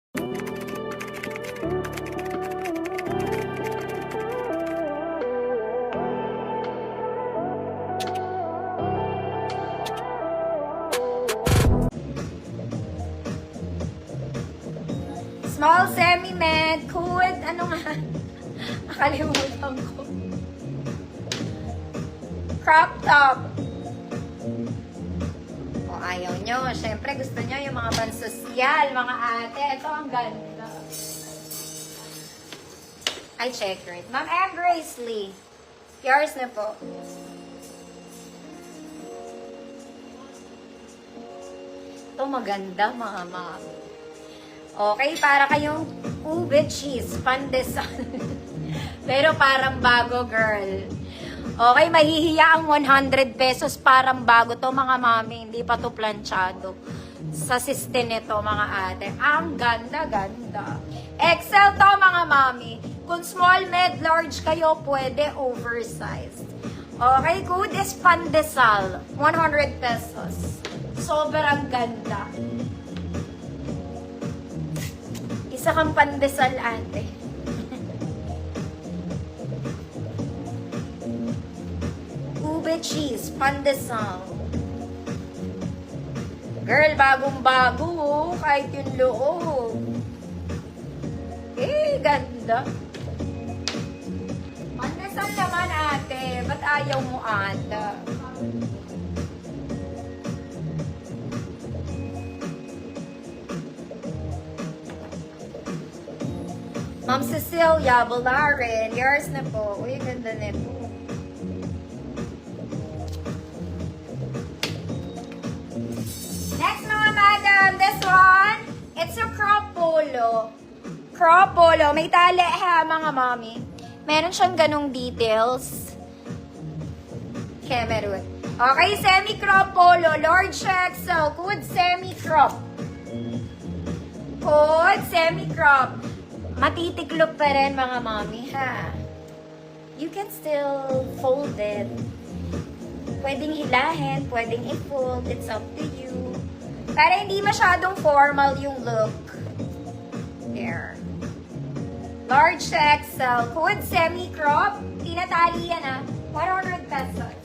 Small semi-med, could, ano nga, nakalimutan ko. Crop top. O, ayaw nyo. Siyempre, gusto nyo yung mga pansosyal, mga ate. Ito ang ganda. Ay, checkered. Ma'am M. Grace Lee. Yours na po. Ito maganda, mga ma'am. Okay, para kayong ube cheese, pandesal. Pero parang bago, girl. Okay, mahihiya ang 100 pesos, parang bago to, mga mami. Hindi pa to planchado. Sa system nito, mga ate. Ang ganda-ganda. XL to, mga mami. Kung small, med, large kayo, pwede oversized. Okay, good is pandesal. 100 pesos. Sobrang ganda. Isa kang pandesal, ate. Ube cheese, pandesal. Girl, bagong-bago, oh. Kahit yung loob. Eh, ganda. Pandesal naman, ate. Ba't ayaw mo, ata? Ma'am Cecilia, Bolarin, yours na po. Uy, ganda na po. Next, mga madam, this one, it's a crop polo. Crop polo. May tali ha, mga mommy. Meron siyang ganong details. Okay, meron. Okay, semi-crop polo. Large XL. Good semi-crop. Good semi-crop. Matitiklop pa rin, mga mommy, ha? You can still fold it. Pwedeng hilahin, pwedeng i-fold. It's up to you. Para hindi masyadong formal yung look. There. Large to XL. Code semi-crop. Tinatali yan, ha? 100 pesos.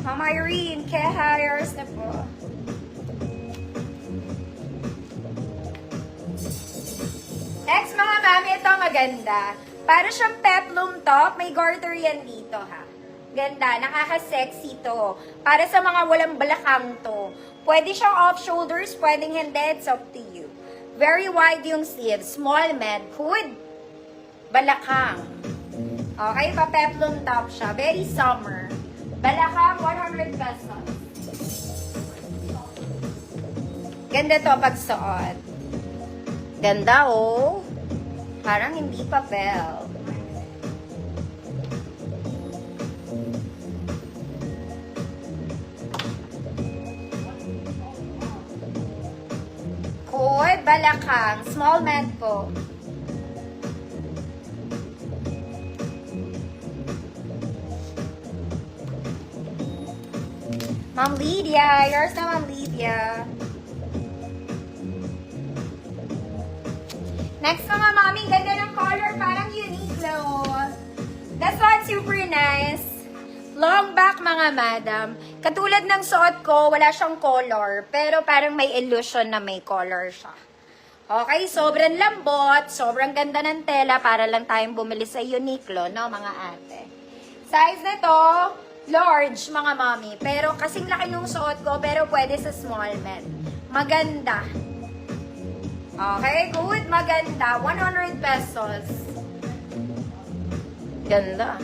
Ma'am Irene, kaya hires na po. Next, mga mami, ito maganda. Para siyang peplum top, may garter yan dito, ha. Ganda, nakaka-sexy to. Para sa mga walang balakang to. Pwede siyang off-shoulders, pwedeng hindi, it's up to you. Very wide yung sleeves, small med, hood, balakang. Okay, pa-peplum top siya, very summer. Balakang, 100 pesos. Ganda to pag suot. Ganda, oh. Parang hindi papel. Code, balakang. Small man po. Ma'am Lydia. Yours na, Ma'am Lydia. Next mga mami, ganda ng color. Parang Uniqlo. That's one super nice. Long back, mga madam. Katulad ng suot ko, wala siyang color. Pero parang may illusion na may color siya. Okay, sobrang lambot. Sobrang ganda ng tela. Para lang tayong bumili sa Uniqlo, no, mga ate. Size na to, large, mga mami. Pero kasing laki nung suot ko, pero pwede sa small men. Maganda. Okay, good. Maganda. 100 pesos. Ganda.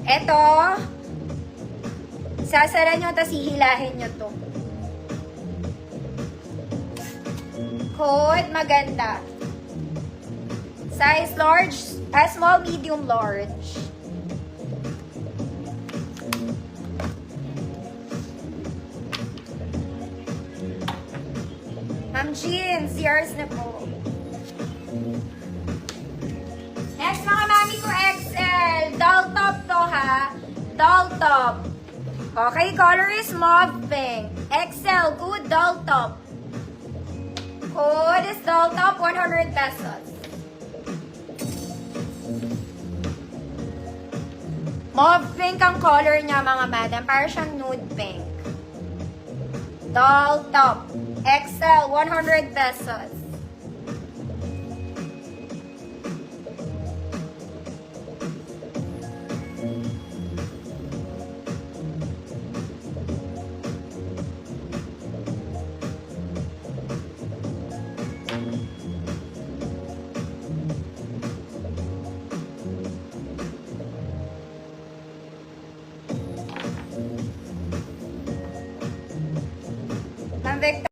Eto, sasara nyo, tapos hihilahin nyo to. Code, maganda. Size large, small, medium, large. Ma'am jeans. Yours na po. Next, mga mami ko, XL. Doll top to, ha? Doll top. Okay, color is mauve pink. XL, good doll top. Code is doll top, 100 pesos. Mauve pink ang color niya, mga madam. Para siyang nude pink. Doll top. XL, 100 pesos. Ma'am Victor.